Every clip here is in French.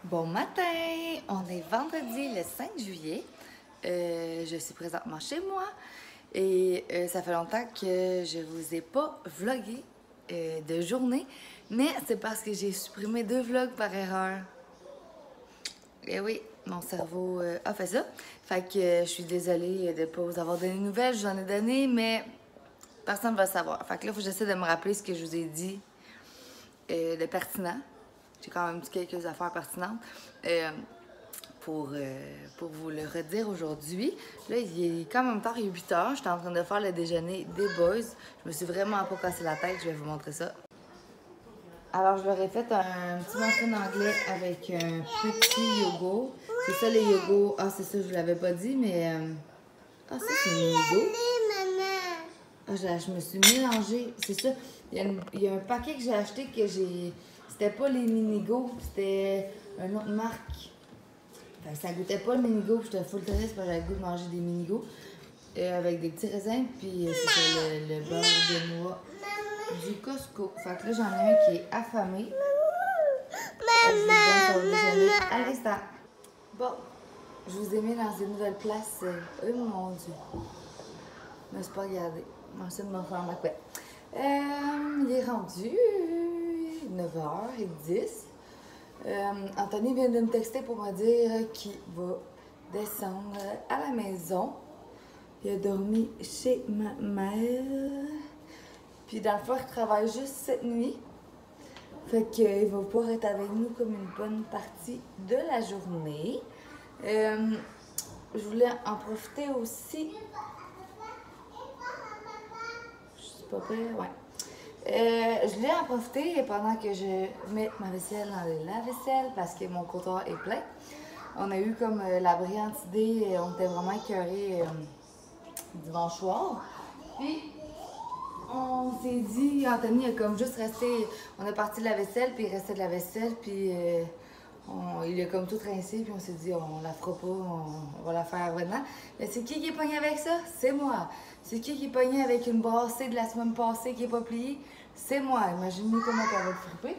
Bon matin! On est vendredi le 5 juillet. Je suis présentement chez moi et ça fait longtemps que je vous ai pas vlogué de journée, mais c'est parce que j'ai supprimé 2 vlogs par erreur. Et oui, mon cerveau a fait ça. Fait que je suis désolée de ne pas vous avoir donné de nouvelles. J'en ai donné, mais personne ne va le savoir. Fait que là, il faut que j'essaie de me rappeler ce que je vous ai dit de pertinent. J'ai quand même dit quelques affaires pertinentes pour vous le redire aujourd'hui. Là, il est quand même tard, il est 8 h. J'étais en train de faire le déjeuner des boys. Je me suis vraiment pas cassé la tête, je vais vous montrer ça. Alors, je leur ai fait un petit muffin anglais avec un petit yogourt. C'est ça, les yogourts. Ah, c'est ça, je vous l'avais pas dit, mais... Ah, ça, c'est un yogourt. Ah, je me suis mélangée. C'est ça. Il y a un paquet que j'ai acheté que j'ai... C'était pas les Minigo, c'était une autre marque. Fait que ça goûtait pas le Minigo, j'étais full triste parce que j'avais le goût de manger des Minigo. Avec des petits raisins, puis c'était le beurre de noix du Costco. Fait que là, j'en ai un qui est affamé. Je vous donne son déjeuner à l'instant. Bon, je vous ai mis dans une nouvelle place. Oh mon Dieu. Je me suis pas regardée. Je vais essayer de me faire ma couette. Il est rendu 9h10. Anthony vient de me texter pour me dire qu'il va descendre à la maison. Il a dormi chez ma mère. Puis dans le fond, il travaille juste cette nuit. Fait qu'il va pouvoir être avec nous comme une bonne partie de la journée. Je voulais en profiter aussi. Je suis pas prête, ouais. Je voulais en profiter pendant que je mets ma vaisselle dans le lave-vaisselle parce que mon comptoir est plein. On a eu comme la brillante idée, on était vraiment écœurés dimanche soir. Puis, on s'est dit, Anthony a comme juste resté, on a parti de la vaisselle, puis il restait de la vaisselle, puis il a comme tout rincé, puis on s'est dit, on la fera pas, on va la faire maintenant. Mais c'est qui est pogné avec ça? C'est moi. C'est qui est pogné avec une brassée de la semaine passée qui est pas pliée? C'est moi. Imaginez comment elle va être frippée.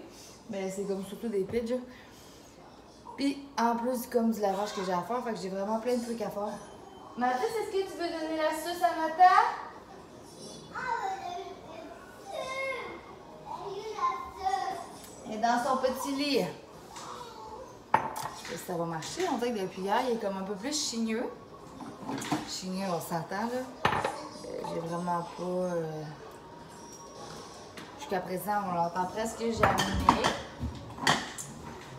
Mais c'est comme surtout des pitches. Puis, en plus, comme du lavage que j'ai à faire, fait que j'ai vraiment plein de trucs à faire. Mathis, est-ce que tu veux donner la sauce à Mata? Elle est dans son petit lit. Je sais pas si ça va marcher. On dirait que depuis hier, il est comme un peu plus chigneux. Chigneux, on s'entend, là. J'ai vraiment pas... Jusqu'à présent, on l'entend presque jamais.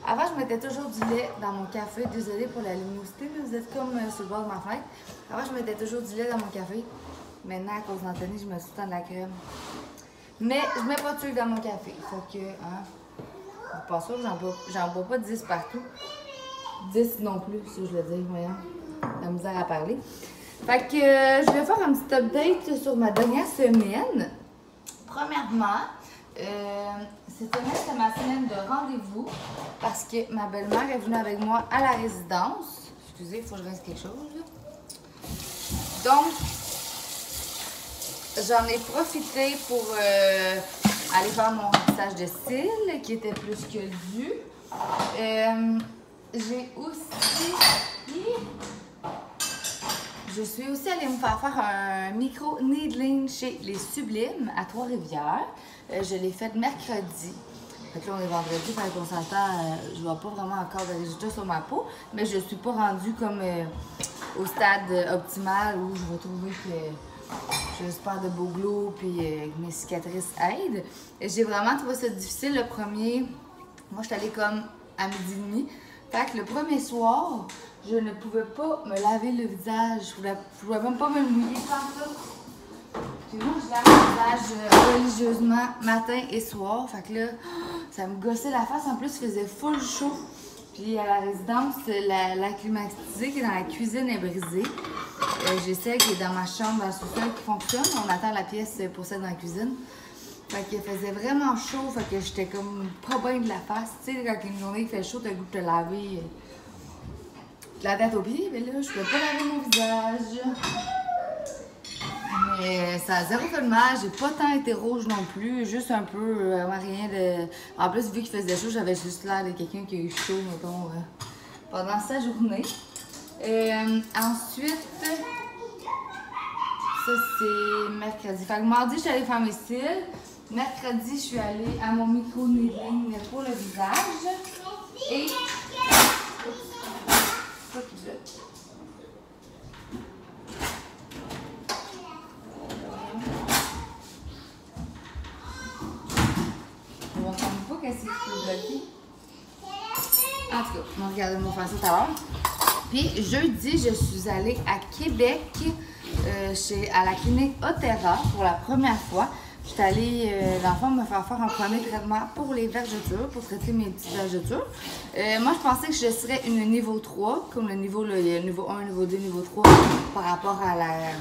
Avant, je mettais toujours du lait dans mon café. Désolée pour la luminosité, mais vous êtes comme sur le bord de ma fenêtre. Avant, je mettais toujours du lait dans mon café. Maintenant, à cause d'Anthony, je me suis tout de la crème. Mais je mets pas de sucre dans mon café. Fait que, hein, pas sûr, j'en bois pas 10 partout. 10 non plus, si je le dis, voyons. La misère à parler. Fait que je vais faire un petit update sur ma dernière semaine. Premièrement, cette semaine, c'est ma semaine de rendez-vous parce que ma belle-mère est venue avec moi à la résidence. Excusez, il faut que je rince quelque chose, là. Donc, j'en ai profité pour aller faire mon remplissage de cils qui était plus que dû. Je suis aussi allée me faire un micro-needling chez Les Sublimes à Trois-Rivières. Je l'ai fait mercredi. Fait que là, on est vendredi, fait qu'on s'entend, je vois pas vraiment encore de résultats sur ma peau, mais je suis pas rendue comme au stade optimal où je vais trouver que j'ai super de beau glow puis que mes cicatrices aident. J'ai vraiment trouvé ça difficile le premier. Moi, je suis allée comme à 12h30. Fait que le premier soir, je ne pouvais pas me laver le visage. Je pouvais même pas me mouiller comme ça. Puis moi, je lave le visage religieusement matin et soir. Fait que là, ça me gossait la face. En plus, il faisait full chaud. Puis à la résidence, la climatisée qui est dans la cuisine est brisée. J'essaie qui est dans ma chambre, dans le sous-sol qui fonctionne. On attend la pièce pour celle dans la cuisine. Fait qu'il faisait vraiment chaud, fait que j'étais comme pas bien de la face. Tu sais, quand une journée il fait chaud, t'as le goût de te laver de la tête aux pieds, mais là, je pouvais pas laver mon visage. Mais Mais ça a zéro fait de mal, j'ai pas tant été rouge non plus, juste un peu, vraiment rien de... En plus, vu qu'il faisait chaud, j'avais juste l'air de quelqu'un qui a eu chaud, mettons, pendant sa journée. Ensuite, ça c'est mercredi. Fait que mardi, je suis allée faire mes cils. Mercredi, je suis allée à mon micro-needling pour le visage. Et... Qu'est-ce que je peux bloquer? En tout cas, on va regarder, on va faire ça tout à l'heure. Puis jeudi, je suis allée à Québec, à la clinique Otera pour la première fois. Je suis allée, dans le fond, me faire un premier traitement pour les vergetures, pour traiter mes petites vergetures. Moi, je pensais que je serais une niveau 3, comme le niveau, il y a le niveau 1, niveau 2, niveau 3, par rapport à la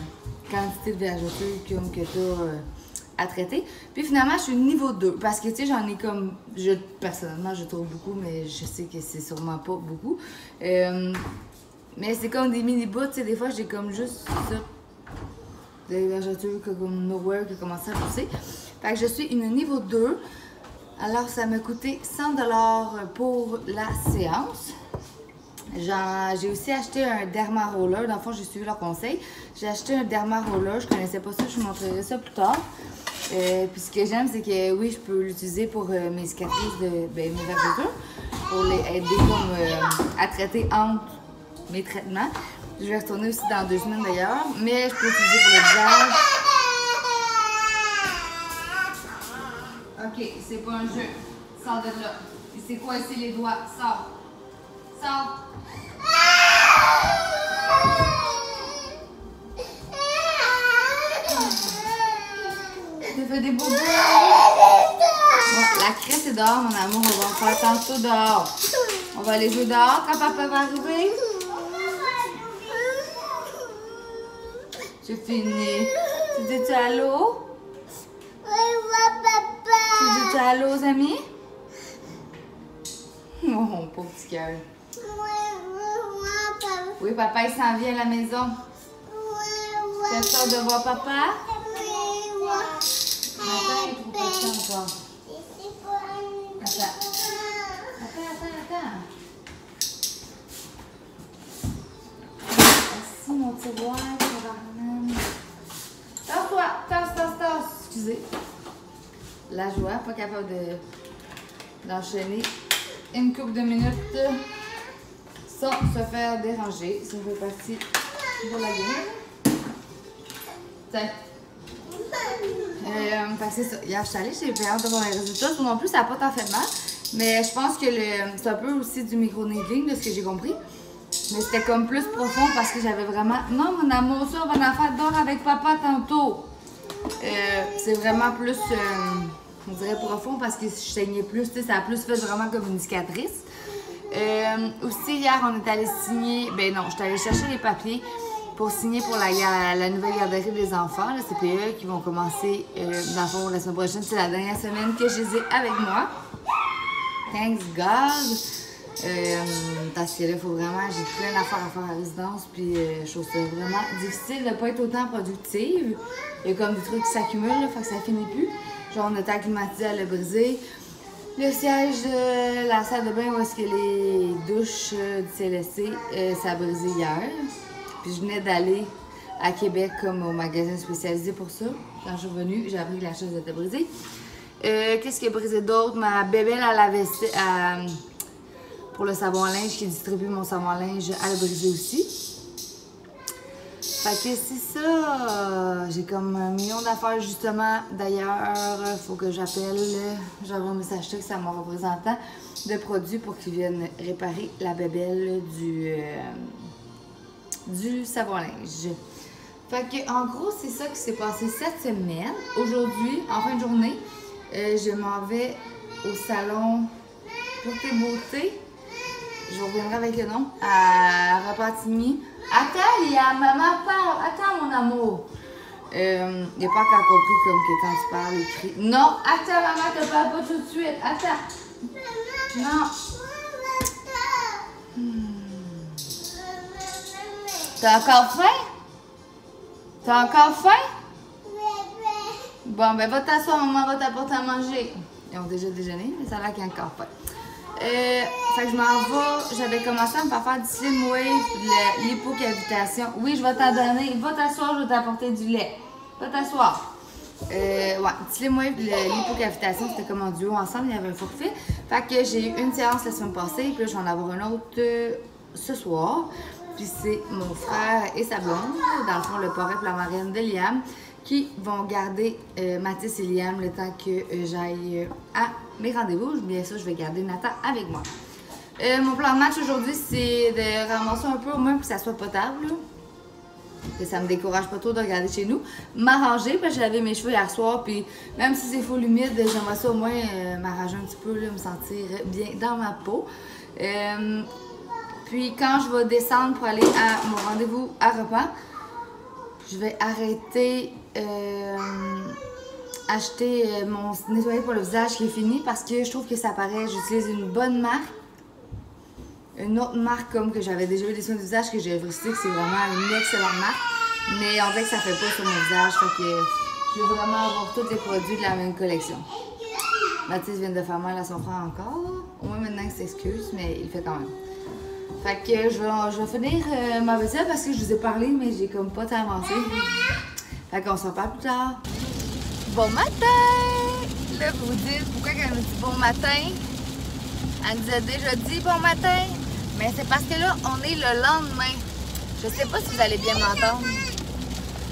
quantité de vergetures que tu as à traiter. Puis finalement, je suis niveau 2 parce que tu sais, j'en ai comme, personnellement, je trouve beaucoup, mais je sais que c'est sûrement pas beaucoup. Mais c'est comme des mini-bouts, tu sais, des fois, j'ai comme juste ça, des vergetures comme nowhere qui commencent à pousser. Fait que je suis une niveau 2. Alors, ça m'a coûté 100 $ pour la séance. J'ai aussi acheté un Derma Roller. Dans le fond, j'ai suivi leur conseil. J'ai acheté un Derma Roller. Je connaissais pas ça. Je vous montrerai ça plus tard. Puis ce que j'aime, c'est que oui, je peux l'utiliser pour mes cicatrices, mes vergetures, pour les aider comme, à traiter entre mes traitements. Je vais retourner aussi dans 2 semaines d'ailleurs, mais je peux l'utiliser pour le visage. Ok, c'est pas un jeu. Sors de là. Et c'est quoi ici les doigts? Sors. Sors. Tu fais des bobos. Bon, la crête est dehors, mon amour. On va en faire tantôt dehors. On va aller jouer dehors quand papa va arriver. C'est fini. Tu dis-tu allô? Tu dis-tu allô aux amis? Oh, pauvre petit cœur. Oui, papa, il s'en vient à la maison. Tu sors de voir papa? Attends, il trouve pas de temps encore. Attends. Merci, mon tiroir. Tasse-toi, tasse. Excusez. La joie, pas capable d'enchaîner une couple de minutes sans se faire déranger. Ça fait partie de la game. Tiens. C'est ça. Hier, je suis allée chez Péante de voir les résultats. Non plus, ça n'a pas tant fait mal. Mais je pense que c'est un peu aussi du micro-needling, de ce que j'ai compris. Mais c'était comme plus profond parce que j'avais vraiment... Non, mon amour, ça, on va en faire dehors avec papa tantôt. C'est vraiment plus, on dirait profond parce que je saignais plus. Ça a plus fait vraiment comme une cicatrice. Aussi, hier, on est allé signer... Ben non, je suis allée chercher les papiers pour signer pour la nouvelle garderie des enfants, le CPE, qui vont commencer dans le fond la semaine prochaine. C'est la dernière semaine que je les ai avec moi. Thanks God! Parce que là, il faut vraiment, j'ai plein d'affaires à faire à la résidence, puis je trouve ça vraiment difficile de ne pas être autant productive. Il y a comme des trucs qui s'accumulent, fait que ça finit plus. Genre, notre air climatisé, elle a brisé. Le siège de la salle de bain où est-ce que les douches du CLSC, ça a brisé hier. Puis je venais d'aller à Québec comme au magasin spécialisé pour ça. Quand je suis revenue, j'ai appris que la chaise était brisée. Qu'est-ce qui a brisé d'autre? Ma bébelle à la vaisselle, pour le savon à linge, qui distribue mon savon à linge, elle a brisé aussi. Fait que c'est ça. J'ai comme 1 million d'affaires justement. D'ailleurs, il faut que j'appelle. J'avais un message texte à mon représentant de produits pour qu'il vienne réparer la bébelle du savon à linge. Fait que, en gros, c'est ça qui s'est passé cette semaine. Aujourd'hui, en fin de journée, je m'en vais au salon pour tes beautés. Je reviendrai avec le nom. À Repentigny. Attends, il y a maman parle. Attends, mon amour. Il n'a pas encore compris comme que quand tu parles, il crie. Non, attends, maman, te parle pas tout de suite. Attends. Non. T'as encore faim? T'as encore faim? Bon, ben va t'asseoir, maman va t'apporter à manger. Ils ont déjà déjeuné, mais ça a l'air qu'il y a encore pas. Fait que je m'en vais. J'avais commencé à me faire du slim wave, de l'hypocavitation. Oui, je vais t'en donner. Va t'asseoir, je vais t'apporter du lait. Va t'asseoir. Ouais, slim wave, l'hypocavitation, c'était comme en duo ensemble, il y avait un forfait. Fait que j'ai eu une séance la semaine passée, puis là, je vais en avoir une autre ce soir. Puis c'est mon frère et sa blonde, dans le fond, le parrain et la marraine de Liam, qui vont garder Mathis et Liam le temps que j'aille à mes rendez-vous. Bien sûr, je vais garder Nathan avec moi. Mon plan de match aujourd'hui, c'est de ramasser un peu au moins pour que ça soit potable. Là. Que ça me décourage pas trop de regarder chez nous. M'arranger, parce que j'ai lavé mes cheveux hier soir, puis même si c'est full humide, j'aimerais ça au moins m'arranger un petit peu, là, me sentir bien dans ma peau. Puis quand je vais descendre pour aller à mon rendez-vous à repas, je vais arrêter acheter mon nettoyant pour le visage qui est fini parce que je trouve que ça paraît. J'utilise une bonne marque. Une autre marque comme que j'avais déjà eu des soins de visage que j'ai vérifié que c'est vraiment une excellente marque. Mais on dirait que ça fait pas sur mon visage. Fait que je veux vraiment avoir tous les produits de la même collection. Mathis vient de faire mal à son frère encore. Au moins maintenant il s'excuse, mais il fait quand même. Fait que je vais finir ma vaisselle parce que je vous ai parlé, mais j'ai comme pas tant avancé. Fait qu'on se reparle plus tard. Bon matin! Là, vous vous dites pourquoi elle me dit bon matin? Elle nous a déjà dit bon matin, mais c'est parce que là, on est le lendemain. Je sais pas si vous allez bien m'entendre.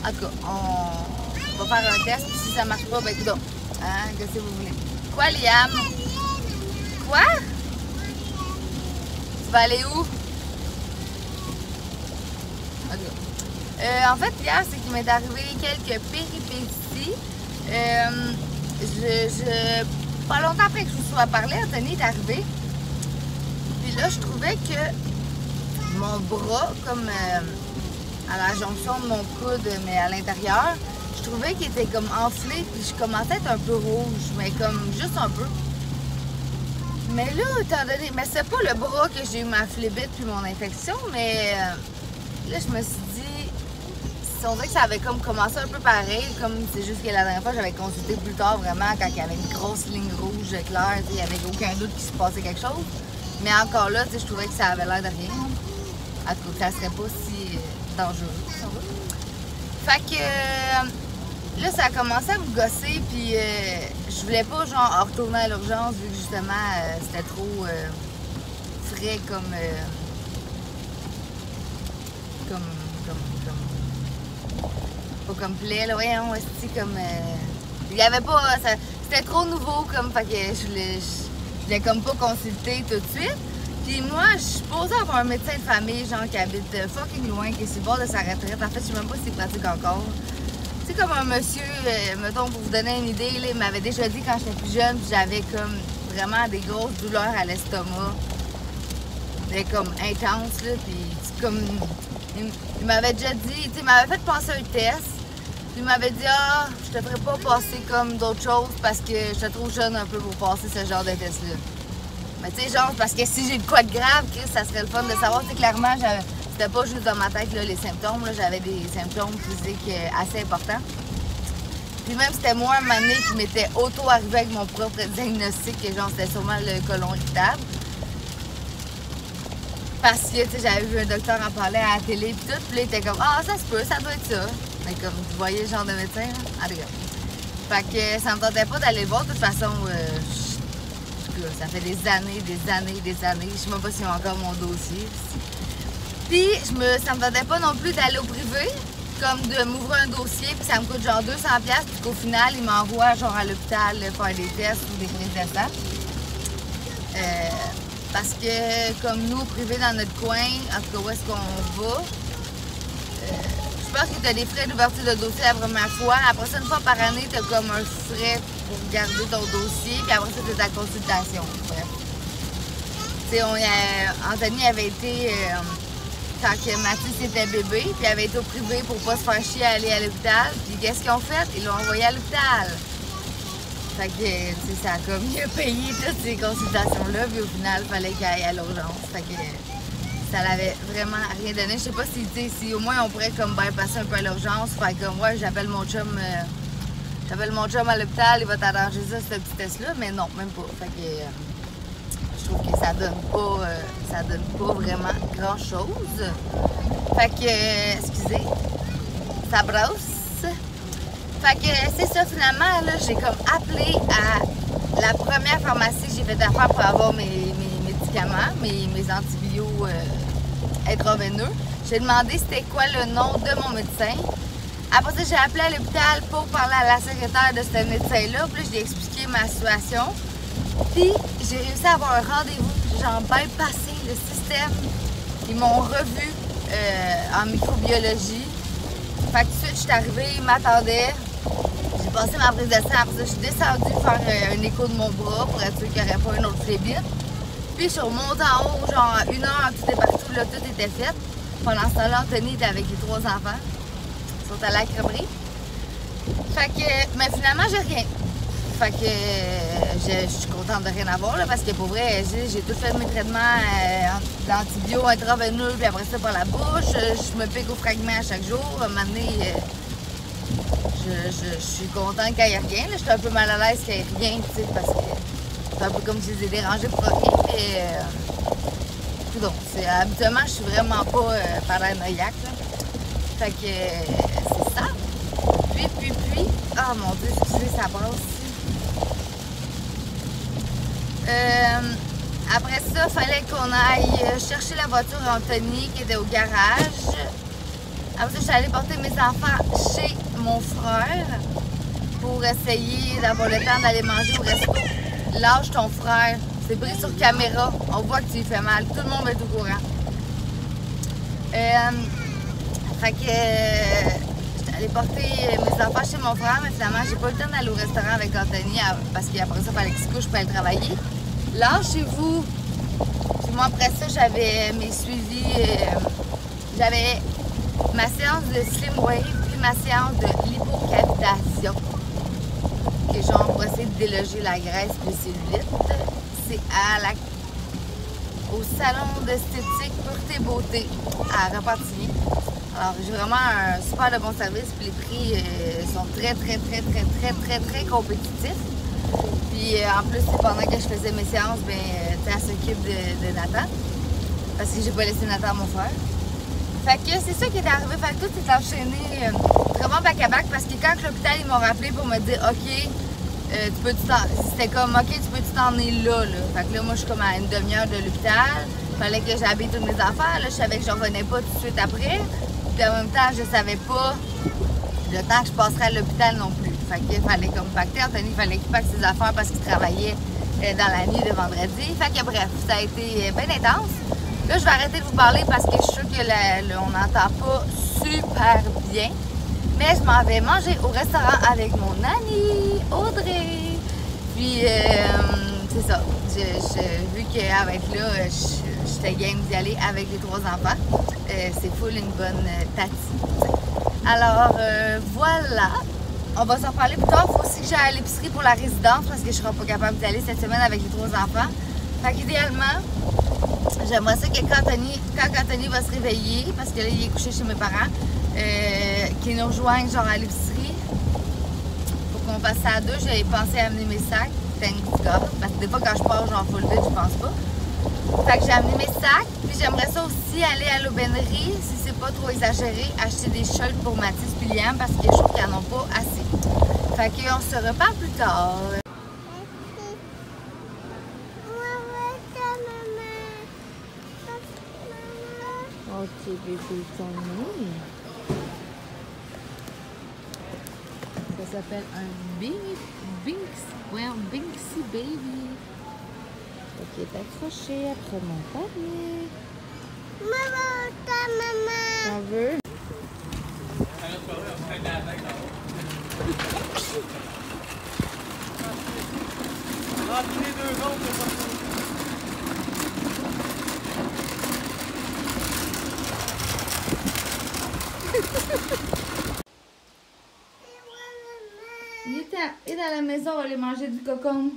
En tout cas, on va faire un test. Si ça marche pas, ben écoute, hein, qu'est-ce que vous voulez? Quoi, Liam? Quoi? Tu vas aller où? Okay. En fait, hier, c'est qu'il m'est arrivé quelques péripéties. Pas longtemps après que je vous sois parlé, Anthony est arrivé. Puis là, je trouvais que mon bras, comme à la jonction de mon coude, mais à l'intérieur, je trouvais qu'il était comme enflé. Puis je commençais à être un peu rouge, mais comme juste un peu. Mais là, étant donné, mais c'est pas le bras que j'ai eu ma phlébite puis mon infection, mais là, je me suis dit, on dirait que ça avait comme commencé un peu pareil, comme c'est juste que la dernière fois, j'avais consulté plus tard vraiment quand il y avait une grosse ligne rouge claire, il n'y avait aucun doute qu'il se passait quelque chose. Mais encore là, je trouvais que ça avait l'air de rien. En tout cas, ça serait pas si dangereux, si on veut. Fait que là, ça a commencé à me gosser, puis je voulais pas genre retourner à l'urgence vu que justement c'était trop frais comme pas comme plaie, là, voyons, aussi comme il y avait pas, c'était trop nouveau comme, fait que je voulais comme pas consulter tout de suite. Puis moi, je suis supposée avoir un médecin de famille, genre qui habite fucking loin, qui est sur le bord de sa retraite. En fait, je sais même pas s'il pratique encore. C'est comme un monsieur, mettons, pour vous donner une idée, là, il m'avait déjà dit quand j'étais plus jeune, puis j'avais comme vraiment des grosses douleurs à l'estomac. C'était comme intense, là, puis comme, il m'avait déjà dit, tu sais, il m'avait fait passer un test. Puis il m'avait dit, ah, je te ferais pas passer comme d'autres choses parce que je suis trop jeune un peu pour passer ce genre de test-là. Mais tu sais, genre, parce que si j'ai de quoi de grave, Chris, ça serait le fun de savoir. Tu sais, clairement, c'était pas juste dans ma tête, là, les symptômes. J'avais des symptômes physiques assez importants. Puis même, c'était moi, un moment donné, qui m'était auto-arrivé avec mon propre diagnostic, que genre, c'était sûrement le côlon irritable. Parce que, tu sais, j'avais vu un docteur en parler à la télé, puis tout. Puis là, il était comme, ah, ça se peut, ça doit être ça. Mais comme, vous voyez le genre de médecin, là? En tout cas. Fait que ça me tentait pas d'aller le voir. De toute façon, ça fait des années. Je sais même pas s'ils ont encore mon dossier. Puis, ça me tentait pas non plus d'aller au privé, comme de m'ouvrir un dossier, puis ça me coûte genre 200$, puis qu'au final, ils m'envoient genre à l'hôpital faire des tests ou des prises de sang. Parce que, comme nous, au privé, dans notre coin, en tout cas, où est-ce qu'on va, je pense que tu as des frais d'ouverture de dossier la première fois. Après ça, une fois par année, tu as comme un frais pour garder ton dossier, puis après ça, tu as ta consultation. Bref. Tu sais, Anthony avait été, quand Mathis était bébé, puis il avait été au privé pour pas se faire chier à aller à l'hôpital. Puis qu'est-ce qu'ils ont fait? Ils l'ont envoyé à l'hôpital. Fait que, tu sais, ça a comme, il a payé toutes ces consultations-là, puis au final, il fallait qu'il aille à l'urgence. Fait que ça l'avait vraiment rien donné. Je sais pas si, tu sais, si au moins on pourrait comme bypasser un peu à l'urgence, faire comme, ouais, j'appelle mon chum j'appelle mon chum à l'hôpital, il va t'arranger ça, ce petit test-là, mais non, même pas. Fait que je trouve que ça donne pas vraiment grand-chose. Fait que, excusez, ça brosse. Fait que c'est ça, finalement, là, j'ai comme appelé à la première pharmacie que j'ai fait affaire pour avoir mes médicaments, mes antibiotiques intraveineux. J'ai demandé c'était quoi le nom de mon médecin. Après ça, j'ai appelé à l'hôpital pour parler à la secrétaire de ce médecin-là. Puis là, je lui ai expliqué ma situation. Puis, j'ai réussi à avoir un rendez-vous. J'ai bypassé le système. Ils m'ont revu en microbiologie. Fait que tout de suite, je suis arrivée, ils m'attendaient. J'ai passé ma prise de sang. Après ça, je suis descendue faire un écho de mon bras pour être sûre qu'il n'y aurait pas une autre phlébite. Puis, je suis remontée en haut, genre 1 heure, tout est partout, là, tout était fait. Pendant ce temps-là, Anthony était avec les 3 enfants. Ils sont à la crèmerie. Fait que, mais finalement, j'ai rien. Fait que je suis contente de rien avoir, là, parce que pour vrai, j'ai tout fait mes traitements d'antibio intraveineux, puis après ça par la bouche. Je me pique au fragment à chaque jour. À un moment donné, je suis contente qu'il n'y ait rien. Là. Je suis un peu mal à l'aise qu'il n'y ait rien, tu sais, parce que c'est un peu comme si je les ai dérangés pour rien. Mais, donc, habituellement, je suis vraiment pas paranoïaque. Là. Fait que c'est ça. Puis, oh mon Dieu, excusez, ça brasse. Après ça, il fallait qu'on aille chercher la voiture Anthony qui était au garage. Après ça, je suis allée porter mes enfants chez mon frère pour essayer d'avoir le temps d'aller manger au resto. Lâche ton frère. C'est pris sur caméra. On voit que tu lui fais mal. Tout le monde va être au courant. Fait que j'étais allée porter mes enfants chez mon frère, mais finalement, j'ai pas eu le temps d'aller au restaurant avec Anthony parce qu'après ça, il fallait qu'il se couche pour aller travailler. Là, chez vous, puis moi, après ça, j'avais mes suivis. J'avais ma séance de Slim Wave puis ma séance de lipocavitation. Qui est genre pour essayer de déloger la graisse et les cellulites. C'est au salon d'esthétique Pureté Beauté à Repentigny. Alors, j'ai vraiment un super de bon service, puis les prix sont très compétitifs. Puis en plus, pendant que je faisais mes séances, ben, elle s'occupe de Nathan, parce que j'ai pas laissé Nathan à mon frère. Fait que c'est ça qui est arrivé, fait que tout s'est enchaîné vraiment back à back, parce que quand l'hôpital, ils m'ont rappelé pour me dire, OK, c'était comme, OK, tu peux t'en aller là. Fait que là, moi, je suis comme à une demi-heure de l'hôpital. Fallait que j'habille toutes mes affaires. Là, je savais que je revenais pas tout de suite après. Puis en même temps, je savais pas le temps que je passerais à l'hôpital non plus. Fait qu'il fallait comme pacter. Anthony, il fallait qu'il pacte ses affaires parce qu'il travaillait dans la nuit de vendredi. Fait que bref, ça a été bien intense. Là, je vais arrêter de vous parler parce que je suis sûre que on n'entend pas super bien. Mais je m'en vais manger au restaurant avec mon amie Audrey. Puis, c'est ça. Vu qu'avec là, j'étais game d'y aller avec les 3 enfants. C'est full une bonne tati. Alors, voilà. On va s'en parler plus tard. Il faut aussi que j'aille à l'épicerie pour la résidence parce que je ne serai pas capable d'y aller cette semaine avec les 3 enfants. Fait qu'idéalement, j'aimerais ça que quand Anthony va se réveiller, parce que là, il est couché chez mes parents, qu'il nous rejoigne genre à l'épicerie pour qu'on passe ça à 2. J'avais pensé à amener mes sacs, thank God, parce que des fois quand je pars genre full vite, je pense pas. Fait que j'ai amené mes sacs, puis j'aimerais ça aussi aller à l'aubainerie, si c'est pas trop exagéré, acheter des shirts pour Mathis et Liam parce que je trouve qu'ils n'en ont pas assez. Fait qu'on se reparle plus tard. Ok, bébé, ton nez. Ça s'appelle un Binksy Baby. Ok, t'es accroché après mon panier. Maman, ta maman. T'en veux? Il est dans la maison, on va aller manger du cocon.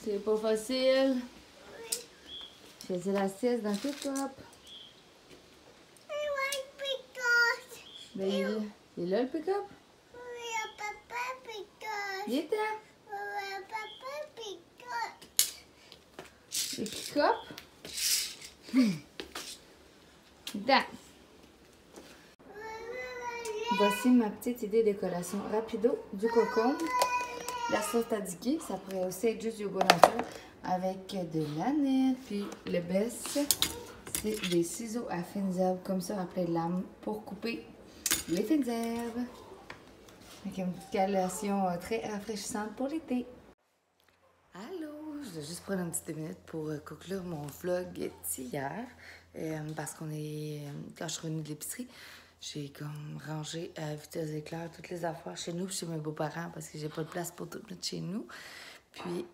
C'est pas facile. Je faisais la sieste dans tes top. Ben, il est là le pick-up? Il est là. Le pick-up? Dedans. Voici ma petite idée de collation rapido du cocon. La sauce tzatziki, ça pourrait aussi être juste du yogourt nature avec de l'aneth. Puis le best, c'est des ciseaux à fines herbes comme ça, après de lame, pour couper les fines herbes. Avec une petite collation très rafraîchissante pour l'été. Allô, je vais juste prendre une petite minute pour conclure mon vlog d'hier. Parce qu'on est. Quand je suis revenue de l'épicerie, j'ai comme rangé à vitesse éclair toutes les affaires chez nous, chez mes beaux-parents, parce que j'ai pas de place pour tout mettre chez nous. Puis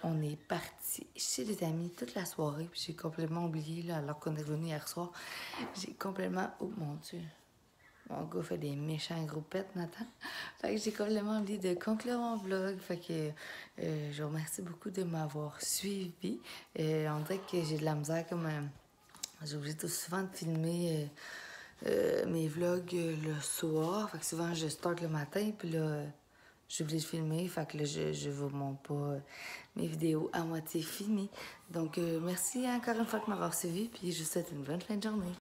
on est parti chez des amis toute la soirée. Puis j'ai complètement oublié, là, alors qu'on est revenu hier soir. J'ai complètement. Oh mon Dieu! Mon gars fait des méchants gros pets, Nathan. Fait que j'ai complètement oublié de conclure mon vlog. Fait que je vous remercie beaucoup de m'avoir suivi. On dirait que j'ai de la misère comme... j'ai obligé tout souvent de filmer mes vlogs le soir. Fait que souvent, je start le matin, puis là, j'ai oublié de filmer. Fait que là, je vous montre pas mes vidéos à moitié finies. Donc, merci encore une fois de m'avoir suivi, puis je vous souhaite une bonne fin de journée.